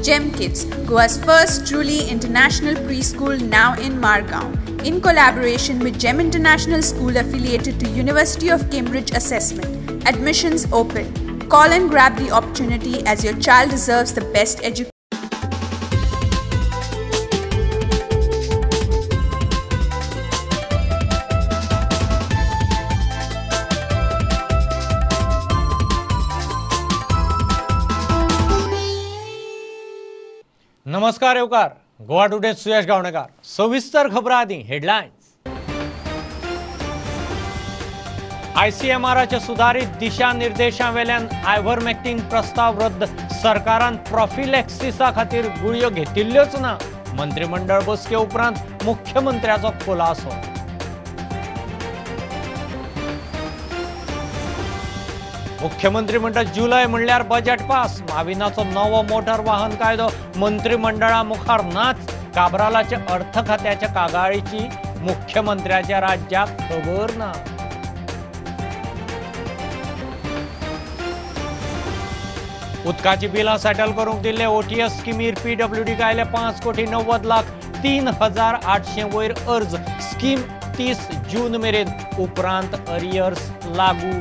GEM Kids, Goa's first truly international preschool now in Margao, in collaboration with GEM International School affiliated to University of Cambridge Assessment. Admissions open. Call and grab the opportunity as your child deserves the best education. नमस्कार येवकार Goa today Suyash Gavnekar सविस्तर खबर आदी headlines आयसीएमआरचे सुधारित दिशा निर्देशांवेल्यान आयव्हरमेक्टिन प्रस्ताव रद्द सरकारान प्रॉफिलॅक्सिसा खातीर गुळयो घेतिल्ल्योच ना मंत्रिमंडळ बसके उपरांत मुख्यमंत्र्याचो खुलासो मुख्यमंत्री म्हणटा जुलय म्हणल्यार बजेट पास माविनाचो नवो मोटर वाहन कायदो मंत्रिमंडळा मुखार नाच काब्रालाचे अर्थ खात्याच्या कागाळीची मुख्यमंत्र्याच्या राज्यात खबर ना उदकाची बिलां सेटल करूंक दिल्ले ओटीएस स्किमीर पीडब्ल्यूडी कायले 5,90,03,800 वयर अर्ज स्कीम 30 जून मेरेन उपरांत अरियर्स लागू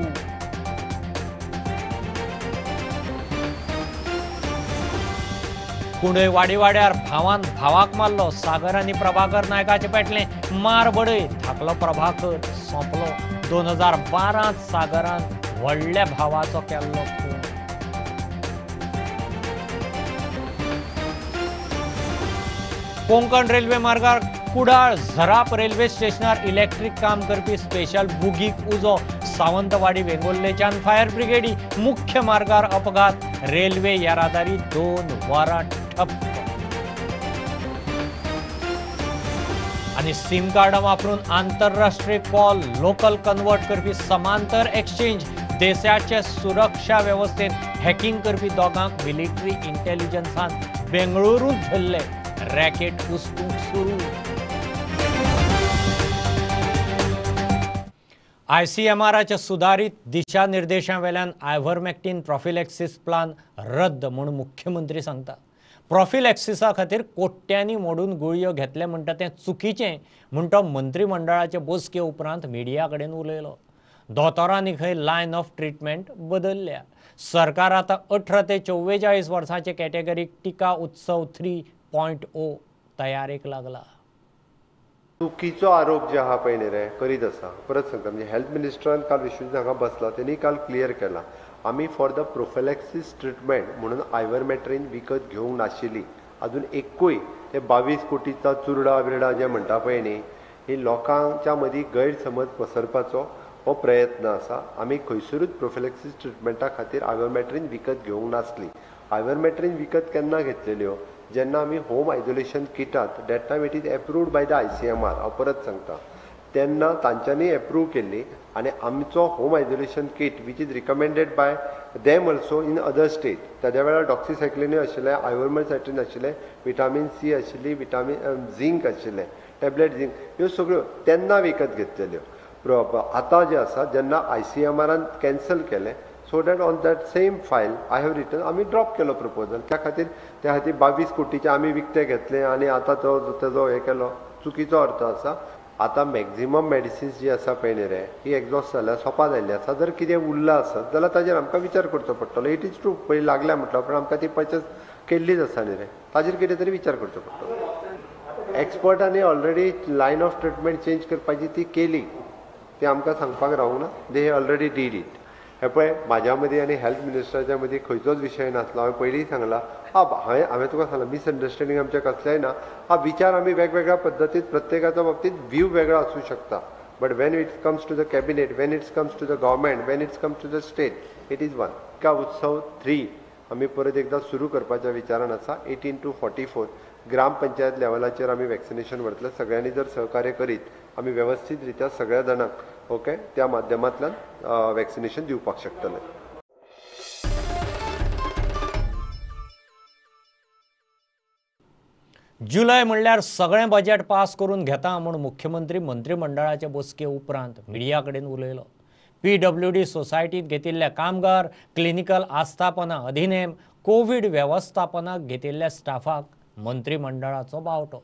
कुंडय वाडीवाड्यार भावान भावाक मारलो सागर आनी प्रभाकर नायकाचे पेटले मार बडय धाकलो प्रभाकर सोंपलो 2012 सागरान व्हडल्या भावाचो केल्लो खून कोंकण रेल्वे मार्गार कुडाळ झराप रेल्वे स्टेशनार इलेक्ट्रिक काम करपी स्पेशल बुगीक उजो सावंतवाडी वेंगोल्लेच्यान फायर ब्रिगेडी मुख्य मार्गार अपघात रेल्वे येरादारी 2 वरां ठप्प आणि सिम कार्ड वापरून आंतरराष्ट्रीय कॉल लोकल कन्वर्ट करपी समांतर एक्सचेंज देशाचे सुरक्षा व्यवस्थेत हॅकिंग करपी दोगांक मिलिटरी इंटेलिजन्सान बेंगळुरूत धरले रॅकेट हुसकूंक सुरू आयसीएमआरचे सुधारित दिशा निर्देशांवेल्यान आयव्हरमेक्टिन प्रॉफिलॅक्सिस प्लान रद्द म्हणून मुख्यमंत्री सांगता प्रॉफिलॅक्सिसा खातीर कोट्यांनी मोडून गुळयो घेतले म्हणटा तें चुकीचें म्हणटा मंत्रिमंडळाचे बसके उपरांत मिडिया कडेन उलयलो दोतोरांनी खंय लायन ऑफ ट्रिटमेंट बदलल्या सरकार आतां 18 ते 44 वर्सांचे कॅटेगरीक टिका उत्सव 3.0 तयारेक लागला चुकीचो आरोप जे आहा पळय न्ही रे करीत आसा परत सांगता म्हणजे हेल्थ मिनिस्टरान काल विश्वजीत हांगा बसला तेणी काल क्लियर केला आमी फॉर द प्रोफिलॅक्सिस ट्रिटमेंट म्हणून आयव्हरमेक्टिन विकत घेवंक नाशिल्ली अजून एकूय ते 22 कोटीचा चुरडा बिरडा जे म्हणटा पळय न्ही ही लोकांच्या मदीं गैरसमज पसरपाचो हो प्रयत्न आसा आमी खंयसरूच प्रोफिलॅक्सिस ट्रिटमेंटा खातीर आयव्हरमेक्टिन विकत घेवंक नासली आयव्हरमेक्टिन विकत केन्ना घेतलेल्यो जेन्ना आमी होम आयसोलेशन किटात that time it is approved by the ICMR हांव परत सांगता तेन्ना तांच्यांनी एप्रूव केल्ली आनी आमचो home isolation kit which is recommended by them also in other state ताज्या वेळार डॉक्सिसायक्लिनूय आशिल्लें आयव्हरमेक्टिन आशिल्लें विटामीन सी आशिल्ली विटामीन झिंक आशिल्लें टॅबलेट झिंक ह्यो सगळ्यो तेन्ना विकत घेतलेल्यो आतां जें आसा जेन्ना आयसीएमआरान कॅन्सल केलें so that on that same file I have return आमी ड्रॉप केलो प्रपोजल त्या खातीर 22 कोटीचे आमी विकते घेतले आनी आतां तेजो हे केलो चुकीचो अर्थ आसा आतां मॅक्झिमम मेडिसिन्स जी आसा पळय न्ही रे ही एक्झॉस्ट जाल्या सोंपा जाल्ली आसा जर कितें उरलां आसत जाल्यार ताजेर आमकां विचार करचो पडटलो इट इज ट्रू पळय लागल्या म्हटलं पण आमकां ती परचेस केल्लीच आसा न्ही रे ताजेर कितें तरी विचार करचो पडटलो एक्सपर्टांनी already line of treatment change करपाची ती केली ती आमकां सांगपाक रावूंक ना दे ऑलरेडी डीड इट हे पळय म्हाज्या मदीं आनी हेल्थ मिनिस्टराच्या मदीं खंयचोच विशय नासलो हांवें पयलीं सांगलां हांवें तुका सांगलां मिसअंडरस्टँडींग आमचें कसलेंय ना विचार आमी वेगवेगळ्या पद्दतीन प्रत्येकाच्या बाबतींत व्यू वेगळो आसूं शकता but when it comes to the cabinet when it's comes to the government when it's comes to the state it is one का उत्सव 3 आमी परत एकदां सुरू करपाच्या विचारान आसा 18 to 44 ग्रामपंचायत लेवलाचेर आमी वॅक्सिनेशन व्हरतले सगळ्यांनी जर सहकार्य करीत आमी वेवस्थीत रित्या सगळ्या जाणांक ओके त्या माध्यमांतल्यान वॅक्सिनेशन दिवपाक शकतले जुलय म्हणल्यार सगळें बजेट पास करून घेता म्हूण मुख्यमंत्री मंत्रिमंडळाचे बसके उपरांत मिडिया कडेन उलयलो पीडब्ल्यूडी सोसायटीत घेतिल्ल्या कामगार क्लिनिकल आस्थापना अधिनेम कोविड व्यवस्थापनाक घेतिल्ल्या स्टाफाक मंत्रिमंडळाचो बावटो.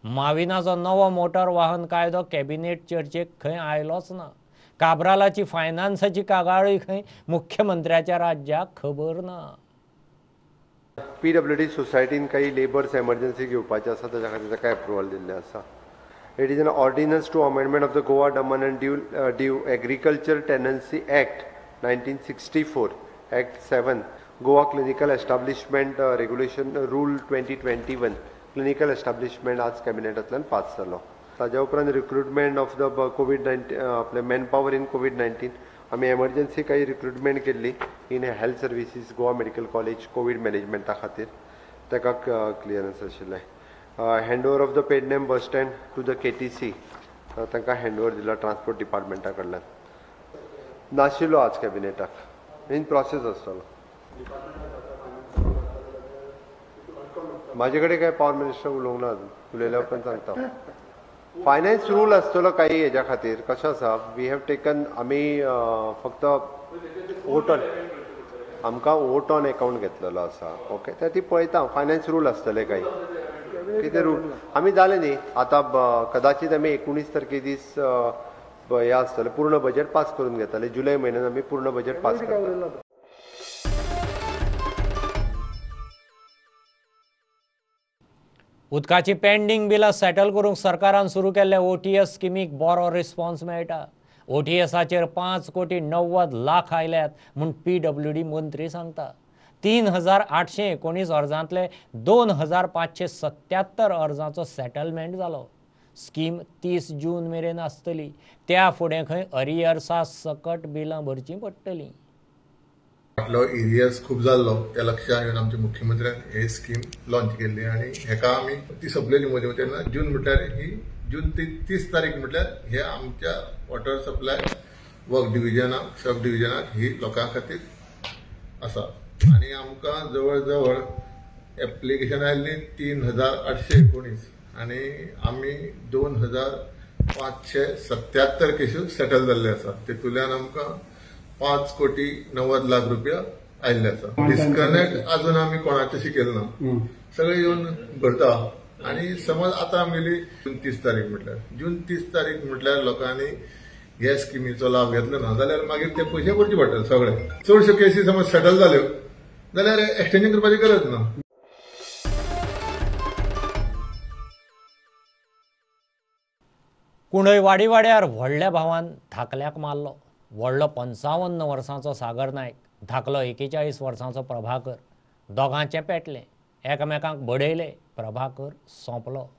माविनाचो नवो मोटार वाहन कायदो कॅबिनेट चर्चेक खंय आयलोच ना. काब्रालाची फायनान्साची कागाळी खंय मुख्यमंत्र्याच्या राज्याक खबर ना. PWD सोसायटीन काही लेबर्स एमर्जन्सी घेवपाचे आसा ताच्या खातीर ताका एप्रुवल दिल्लें आसा. It is an ordinance to amendment of the Goa Daman and Diu Agriculture Tenancy Act 1964, Act 7, Goa Clinical Establishment Regulation Rule 2021, Clinical Establishment आज कॅबिनेटांतल्यान पास जालो. ताज्या उपरांत रिक्रुटमेंट ऑफ द कोविड-19 आपले मॅन पॉवर इन कोविड-19 आमी emergency काही recruitment केल्ली in health services Goa medical college covid मॅनेजमेंटा खातीर ताका क्लियरन्स आशिल्लें. Handover of the Pernem bus stand to the KTC तांकां हँडओवर दिला ट्रान्सपोर्ट डिपार्टमेंटा कडल्यान. नाशिल्लो आज कॅबिनेटाक इन प्रोसेस आसतलो. म्हाजे कडेन काय पॉवर मिनिस्टर उलोवंक ना उलयल्या उपरांत सांगता. फायनान्स रूल आसतलो काही हेज्या खातीर कशें आसा वी हॅव टेकन आमी फक्त ओटन आमकां ओट ऑन अकाउंट घेतलेलो आसा. ओके ते ती पळयता फायनान्स रूल आसतले काही कितें रूल आमी जालें न्ही आतां कदाचित आमी 19 तारखे दीस हें आसतलें पूर्ण बजेट पास करून घेतले. जुलय म्हयन्यात आमी पूर्ण बजेट पास करता. उदकाची पेंडींग बिलां सेटल करूंक सरकारान सुरू केल्ल्या OTS स्किमीक बरो रिस्पॉन्स मेळटा. OTSाचेर 5,90,00,000 लाख आयल्यात म्हूण PWD मंत्री सांगता. 3,819 अर्जांतले 2,577 अर्जांचो सेटलमेंट जालो. स्कीम 30 जून मेरेन आसतली. त्या फुडें खंय अरियर्सा सकट बिलां भरचीं पडटलीं. फाटलो एरियर्स खूब जाल्लो त्या लक्षांत घेवन आमच्या मुख्यमंत्र्यान हे स्कीम लॉन्च केल्ली आनी हेका आमी ती सोंपलेली म्हजे तेन्ना जून म्हटल्यार ही जून ती 30 तारीख म्हटल्यार हे आमच्या वॉटर सप्लाय वर्क डिव्हिजनाक सब डिव्हिजनाक ही लोकां खातीर आसा. आनी आमकां जवळ जवळ एप्लिकेशन आयिल्ली 3,819 आनी आमी 2,577 केसीस सेटल जाल्ले आसा. तेतूंतल्यान आमकां 5,90,00,000 रुपया आयिल्ले आसा. डिस्कनेक्ट अजून आमी कोणाचेशी केले ना. सगळे येवन भरता आनी समज आतां आमगेली जून 30 तारीख म्हटल्यार लोकांनी ह्या स्किमीचो लाभ घेतलो ना जाल्यार मागीर ते पयशे भरचे पडटले सगळे. चडश्यो केसी समज सेटल जाल्यो जाल्यार एक्सटेंशन करपाची गरज ना. कुंडय वाडीवाड्यार व्हडल्या भावान धाकल्याक मारलो. व्हडलो 55 वर्सांचो सागर नायक, धाकलो 41 वर्सांचो प्रभाकर. दोगांचें पेटलें. एकामेकांक बडयले. प्रभाकर सोंपलो.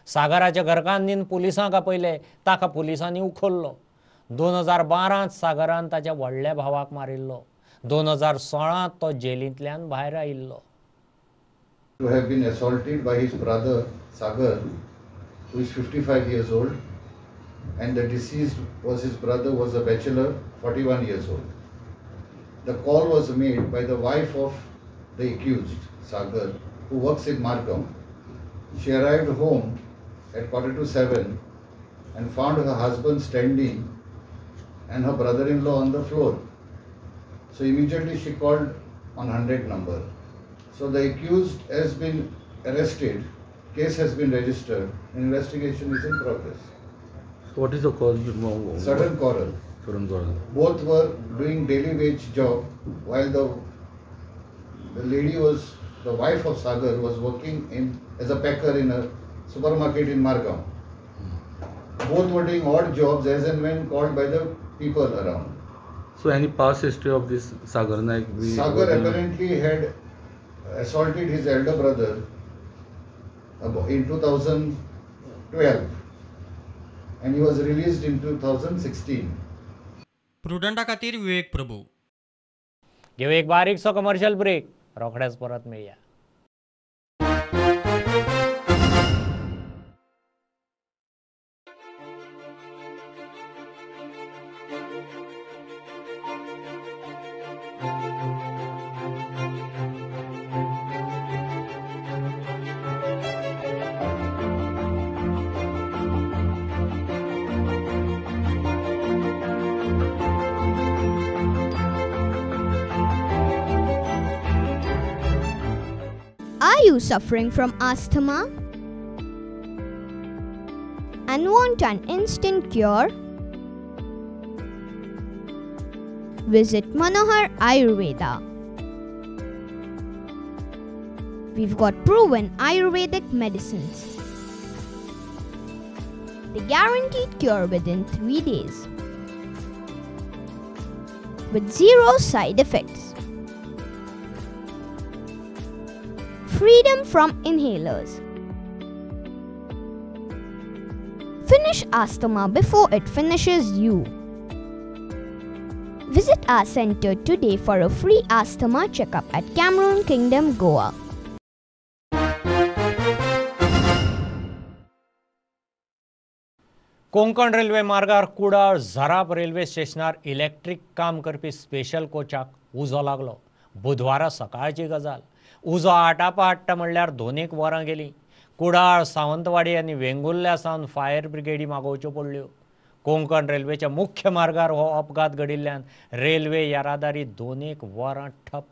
सागराच्या घरकान्नीन पुलिसांक आपयले. ताका पुलिसांनी उखल्लो. 2012 सागरान ताच्या व्हडल्या भावाक मारिल्लो. 2016 तो जेलींतल्यान भायर आयिल्लो. To have been assaulted by his brother Sagar, who is 55 years old, and the deceased was his brother, was a bachelor, 41 years old. The call was made by the wife of the accused, Sagar, who works in Margam. She arrived home at 6:45 and found her husband standing and her brother-in-law on the floor. So immediately she called on 100 number. So the accused has been arrested, case has been registered, and investigation is in progress. What is the cause? Sudden quarrel. Both were doing daily wage job while the wife of Sagar was working as a packer in a supermarket in Margam. Both were doing odd jobs as and when called by the people around. So any past history of this Sagar Naik? Sagar apparently had assaulted his elder brother in 2012 and he was released in 2016. प्रुडंटा खातीर विवेक प्रभू. घेऊ एक बारीकसो commercial break. रोखडेच परत मेळया. you suffering from asthma and want an instant cure? Visit Manohar Ayurveda. We've got proven Ayurvedic medicines. The guaranteed cure within 3 days with 0 side effects. Freedom from inhalers. Finish asthma before it finishes you. Visit our center today for a free asthma checkup at Cameron Kingdom, Goa. Konkan railway मार्गार Kudal झराप railway स्टेशनार electric काम करपी special कोचाक उजो लागलो. बुधवारा सकाळची गजाल. उजो आटापाट्टा म्हणल्यार 2 वरां गेली. कुडाळ, सावंतवाडी आनी वेंगुर्ल्या सावन फायर ब्रिगेडी मागोवच्यो पडल्यो. कोंकण रेल्वेच्या मुख्य मार्गार हो अपघात घडिल्ल्यान रेल्वे येरादारी 2 वरां ठप्प.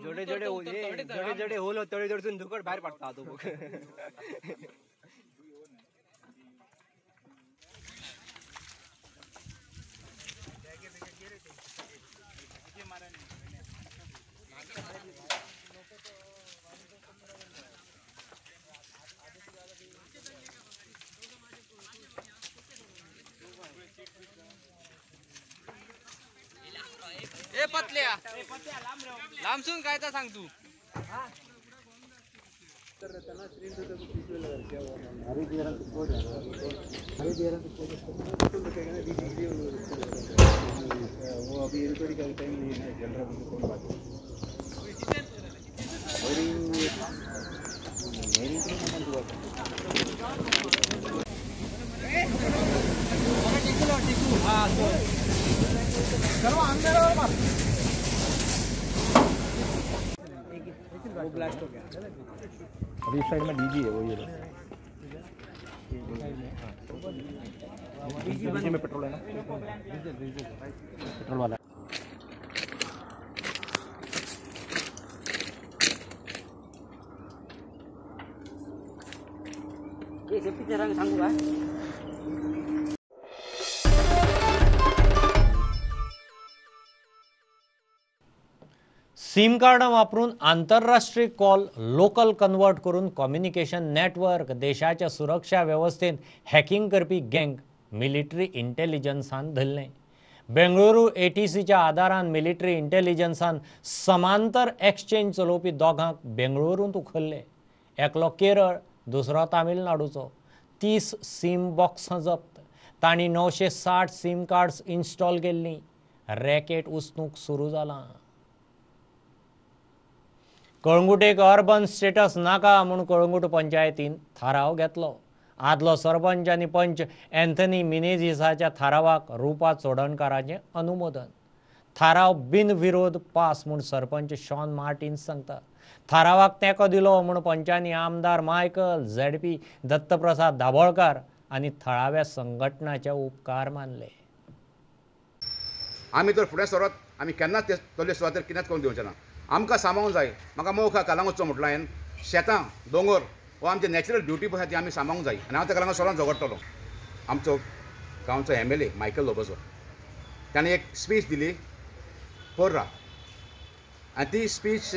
जोडे जोडे होल तळे जोडून धुकट बाहेर पडता तो बघ. ए पतल्या लांबसून काय तर सांग तू. वो ब्लास्ट हो गया. अभी इस साइड में डीजी है वो ये डीजी में पेट्रोल है ना, पेट्रोल वाला. ये सेफ्टी रंग सांगू का. सिम कार्डां वापरून आंतरराष्ट्रीय कॉल लोकल कन्वर्ट करून कम्युनिकेशन नेटवर्क देशाच्या सुरक्षा वेवस्थेत हॅकिंग करपी गँग मिलिटरी इंटेलिजन्सान धरलें. बेंगळुरू ATCच्या आदारान मिलिटरी इंटेलिजन्सान समांतर एक्सचेंज चलोवपी दोगांक बेंगळुरूंत उखल्ले. एकलो केरळ, दुसरो तामिळनाडूचो. 30 सिम बॉक्सां जप्त. तांणी 960 सिम कार्ड्स इन्स्टॉल केल्लीं. रॅकेट उस्तूंक सुरू जालां. कळंगुटेक अर्बन स्टेटस नाका म्हूण कळंगूट पंचायतीन थाराव घेतलो. आदलो सरपंच आनी पंच एन्थनी मिनेझिसाच्या थारावाक रुपा चोडणकाराचें अनुमोदन. थाराव बिनविरोध पास म्हूण सरपंच शॉन मार्टिन्स सांगता. थारावाक तेंको दिलो म्हूण पंचांनी आमदार मायकल, ZP दत्तप्रसाद दाबोळकार आनी थळाव्या संघटनाचे उपकार मानले. आमी तर फुडें सरत आमी केन्नाच तोले सुवातेर कितेंच करून दिवचे ना. आमकां सांबाळूंक जाय. म्हाका मोखा कालांगूचो म्हटलो हांवें. शेतां, दोंगर हो आमचे नॅचरल ड्युटी पळय ती आमी सांबाळूंक जाय. आनी हांव त्या कालांगून सोडून झगडटलो. आमचो गांवचो MLA मायकल लोबोजो ताणें एक स्पीच दिली पोर्रा. आनी ती स्पीच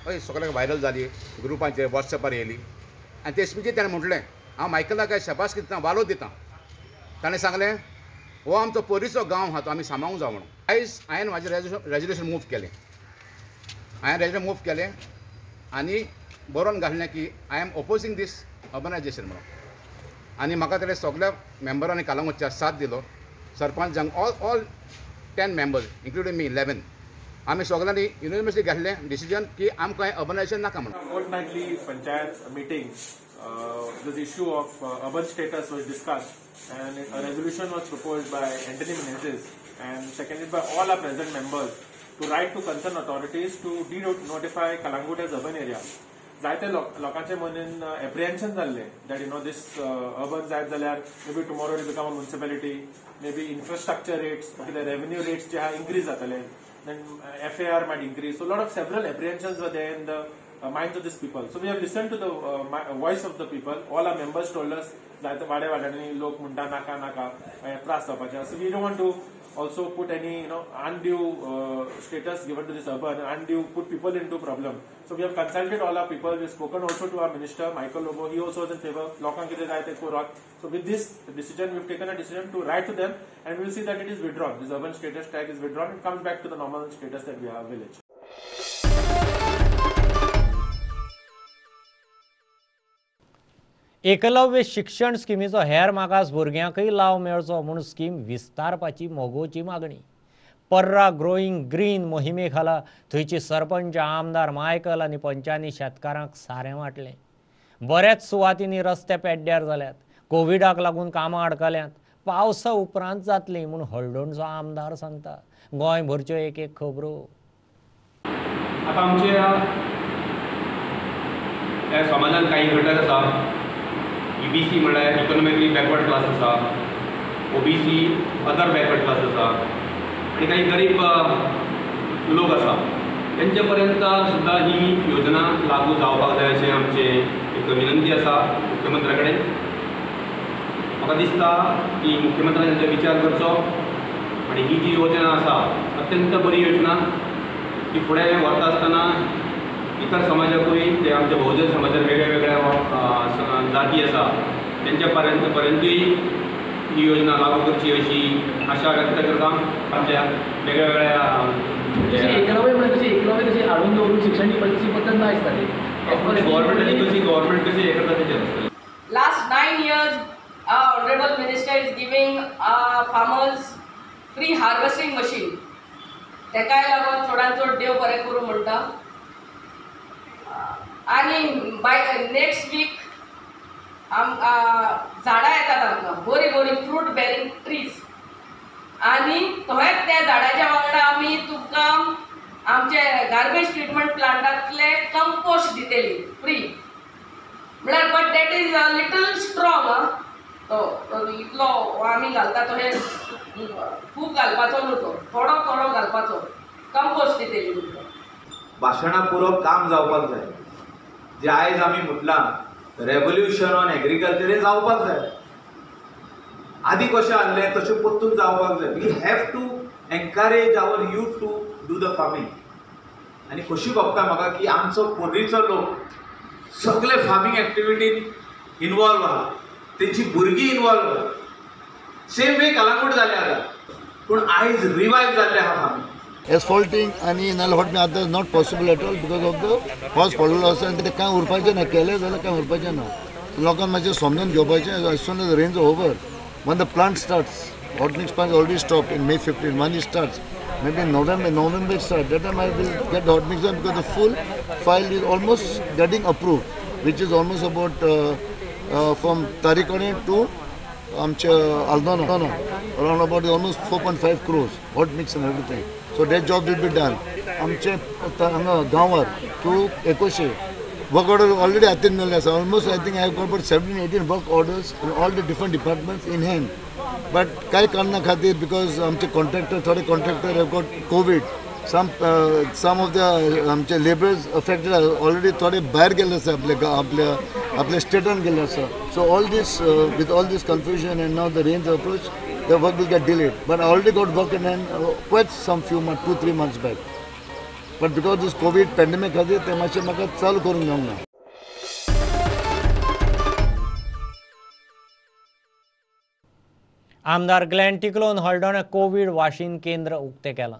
हय सगळ्यांक व्हायरल जाली, ग्रुपांचेर वॉट्सॅपार येयली. आनी ते स्पीचीर ताणें म्हटलें हांव मायकलाक शबास दितां, वालो दितां. ताणें सांगलें हो आमचो पयलींचो गांव आहा तो आमी सांबाळूंक जाय म्हणून. आयज हांवें म्हाजें रेजोल्युशन मूव केलें आनी बरोवन घातलें की आय एम ओपोजींग दीस अर्बनायजेशन म्हणून. आनी म्हाका तेणे सगळ्या मेंबरांनी कालांगूटच्या साथ दिलो. सरपंचांक ऑल 10 मेंबर्स इन्क्लुडींग मी 11 आमी सगळ्यांनी युनिवर्सिटी घातलें डिसिजन की आमकां हें अर्बनायजेशन नाका म्हणून. Fortnightly panchayat meeting, this issue of urban status was discussed, and a resolution was proposed by Anthony Menezes and seconded by all our present members to write to concerned authorities to denotify Kalangut as urban area. जायते लोकांचे मनान एप्रिहेन्शन जाल्ले that this urban जायत जाल्यार maybe tomorrow it will become a municipality, maybe infrastructure rates, revenue rates जे increase जातले, then FAR might increase. So a lot of several apprehensions were there in the minds of these people. So we have listened to the voice of the people. All our members told us that वाड्यावाड्यांनी लोक म्हणटा नाका त्रास जावपाचे. So we don't want to also put any undue status given to this urban, undue put people into problem. So we have consulted all our people. We have spoken also to our minister Michael Lobo. He also was in favor. लोकांक कितें जाय तें करप. So with this decision, we have taken a decision to write to them, and we will see that it is withdrawn. This urban status tag is withdrawn. It comes back to the normal status that we have village. Eklavya शिक्षण स्किमीचो हेर मागास भुरग्यांकय लाव मेळचो म्हूण scheme विस्तारपाची मोगोवची मागणी. पर्रा growing green मोहिमे खाला थंयचे सरपंच आमदार मायकल आनी पंचांनी शेतकारांक सारें वांटलें. बऱ्याच सुवातींनी रस्ते पेड्ड्यार जाल्यात. कोविडाक लागून कामां अडकल्यांत. पावसा उपरांत जातलीं म्हूण हळडणचो आमदार सांगता. गोंयभरच्यो एक खबरो. आतां आमच्या ह्या समाजान काही घटक आसा. EBC म्हळ्यार इकॉनॉमिकली बॅकवर्ड क्लास आसा, OBC अदर बॅकवर्ड क्लास आसा, आनी काही गरीब लोक आसा. तेंचे पर्यंत सुद्दां ही योजना लागू जावपाक जाय अशें आमचे एक विनंती आसा मुख्यमंत्र्या कडेन. म्हाका दिसता की मुख्यमंत्र्यान तेंचो विचार करचो आनी ही जी योजना आसा अत्यंत बरी योजना. ती फुडें व्हरता आसतना इतर समाजाकूय ते आमच्या बहुजन समाजात वेगळ्या जाती आसा तेंच्या पर्यंतूय ही योजना लागू करची अशी आशा व्यक्त करता. आमच्या वेगळ्या हाडून दवरून शिक्षण पद्दत ना आसताली गव्हर्मेंट कशी हे करता तेचेर आसतलें. Last 9 years, our honorable minister is giving farmers free harvesting machine. तेकाय लागून चडांत चड देव बरें करूं म्हणटा. आनी बाय नेक्स्ट वीक झाडां येतात आमकां बरी बरी फ्रूट बेरिंग ट्रीज. आनी तोच त्या झाडाच्या वांगडा आमी तुमकां आमचे गार्बेज ट्रिटमेंट प्लांटांतले कंपोस्ट दितली फ्री. म्हळ्यार but that is a little strong. तो इतलो आमी घालता तो हे खूब घालपाचो न्हू, तो थोडो घालपाचो. कंपोस्ट दितली तुमकां. भाशणां पुरो काम जावपाक जाय. जे आयज आमी म्हटलां रेवल्युशन ऑन एग्रीकल्चर हें जावपाक जाय. आदी कशें आसलें तशें परतून जावपाक जाय. We have to encourage our youth to do the farming. आनी कशी भोगता म्हाका की आमचो पयलींचो लोक सगळे फार्मींग एक्टिविटीन इनवॉल्व आहा. तेंची भुरगीं इनवॉल्व आहा. सेम वे कलांगूट जालें आतां, पूण आयज रिवायव जाल्लें आहा फार्मींग. एस्फॉल्टिंग आनी नाल्यार हॉट मी आतां not possible at all because of the पावस पडलेलो आसा आनी ते कांय उरपाचें ना. केलें जाल्यार कांय उरपाचें ना. लोकांक मातशें समजून घेवपाचें. As soon as range over when the plant starts, hot mix plant already stopped in May 15. When it starts, maybe in November it starts. That time I will get the hot mix done because the full file is almost getting approved, which is almost about from Tarikone to Aldona, around about almost 4.5 crores hot mix and everything. So that job will be done. आमचे गांवार to Ekoshe work order already attended meals. Almost I think I have got about 17-18 work orders in all the different departments in hand. But kai karna khatir because amche contractor have got COVID. Some of the laborers affected are already thode bahar gele asa aple statean gele asa. So all this with all this confusion and now the rains approach, the work will get delayed. But I already got work in hand quite some few months, 2-3 months back. But because this COVID pandemic खातीर ते मातशें म्हाका चालू करूंक मेळना. आमदार Glenn टिकलोन हळडोणे Covid वाशीन केंद्र उक्तें केलां.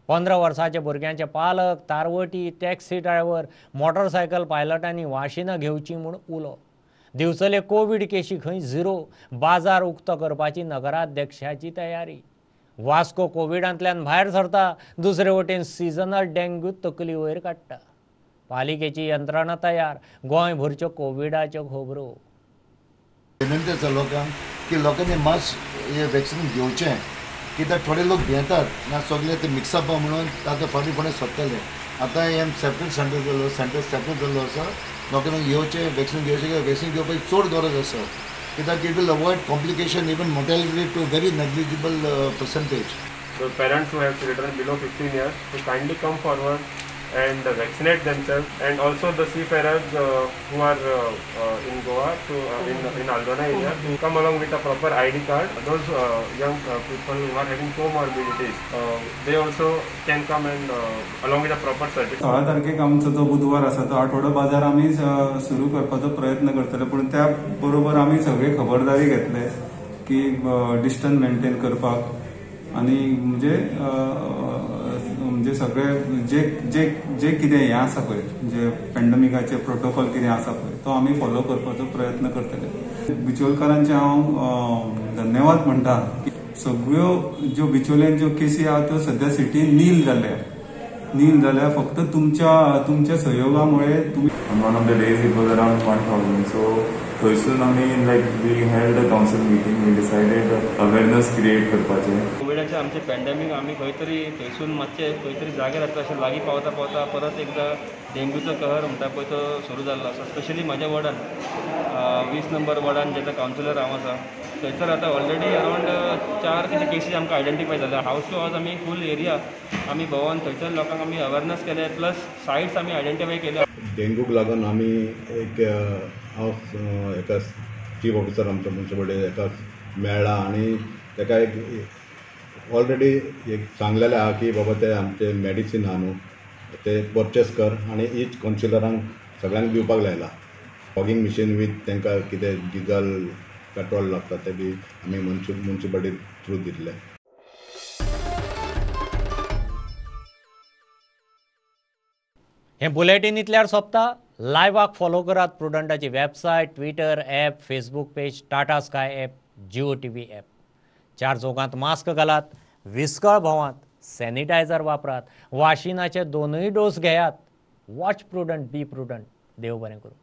15 वर्सांचे भुरग्यांचे पालक, तारवटी, टॅक्सी ड्रायव्हर, मोटरसायकल पायलटांनी वाशिनां घेवची म्हूण उलो. दिवचले कोविड केशी खंय झिरो. बाजार उक्तो करपाची नगराध्यक्षाची तयारी. वास्को कोविडांतल्यान भायर सरता. दुसरे वटेन सिजनल डेंग्यू तकली वयर काडटा. पालिकेची यंत्रणा तयार. गोंयभरच्यो कोविडाच्यो खबरो. विनंती आसा लोकांक की लोकांनी मातशें हे वॅक्सिन घेवचें, कित्याक थोडे लोक भियेतात ना सगळे ते मिक्सअप म्हणून आतां फाटीं फुडें सोदतले. आतां हे सेपरेट सेंटर सेपरेट जाल्लो आसा. लोकांनी घेवचें वॅक्सिन घेवचें. वॅक्सिन घेवपाची चड गरज आसा, कित्याक it will avoid complication even mortality to very negligible percentage. So parents who have children below 15 years to kindly come forward and vaccinate themselves, and also the seafarers who are in Goa in Aldona area to come along with a proper ID card. Those young people who are having comorbidities, they also can come and along with a proper certificate. 16 तारखेक आमचो जो बुधवार आसा तो आठवडो बाजार आमी सुरू करपाचो प्रयत्न करतले, पूण त्या बरोबर आमी सगळे खबरदारी घेतले की डिस्टन्स मेंटेन करपाक आनी म्हणजे सगळे जे कितें हें आसा पळय, जे पॅन्डेमिकाचे प्रोटोकॉल कितें आसा पळय तो आमी फॉलो करपाचो प्रयत्न करतले. बिचोलकारांचे हांव धन्यवाद म्हणटा की सगळ्यो ज्यो बिचोलेन ज्यो केसी आहा त्यो सध्या सिटीन नील जाल्या फक्त तुमच्या सहयोगामुळे. One of the days it was around 1000. So थंयसून आमी we held a council meeting. We decided awareness create करपाचें. कोविडाचे आमचे पॅन्डेमीक आमी खंय तरी थंयसून मातशे खंय तरी जाग्यार येता अशें लागीं पावता परत एकदा डेंग्यूचो कहर म्हणटा पळय तो सुरू जाल्लो आसा. स्पेशली म्हाज्या वॉर्डान 20 नंबर वॉर्डान जेन्ना कावन्सिलर हांव आसा थंयसर आतां ऑलरेडी अरावंड 4 कितें केसीस आमकां आयडेंटिफाय जाल्या. हावस टू हावस आमी फूल एरिया आमी भोंवून थंयसर लोकांक आमी अवेरनेस केले, प्लस सायट्स आमी आयडेंटिफाय केल्या. डेंगूक लागून आमी हांव एका चीफ ऑफिसर आमचो म्युनिसिपालिटी एका मेळ्ळा आनी ताका एक ऑलरेडी एक सांगलेलें आहा की बाबा ते आमचे मेडिसीन आहा न्हू ते परचेस कर आनी ईच कावन्सिलरांक सगळ्यांक दिवपाक लायला. फॉगिंग मशीन वीथ तांकां कितें डिजल पेट्रोल लागता ते बी आमी म्युनिसिपालिटी थ्रू दितले. हे बुलेटिन इतल्यार सोंपता. लायव्हाक फॉलो करात प्रुडंटाची website, twitter app, facebook page, Tata Sky app, Jio TV app. 4 चौकांत मास्क घालात, विस्कळ भोंवात, सॅनिटायझर वापरात, वाशिनाचे 2 डोस घेयात. Watch Prudent, be Prudent. देव बरें करूं.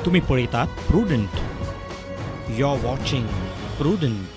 तुम्ही पळयतात Prudent. You are watching prudent.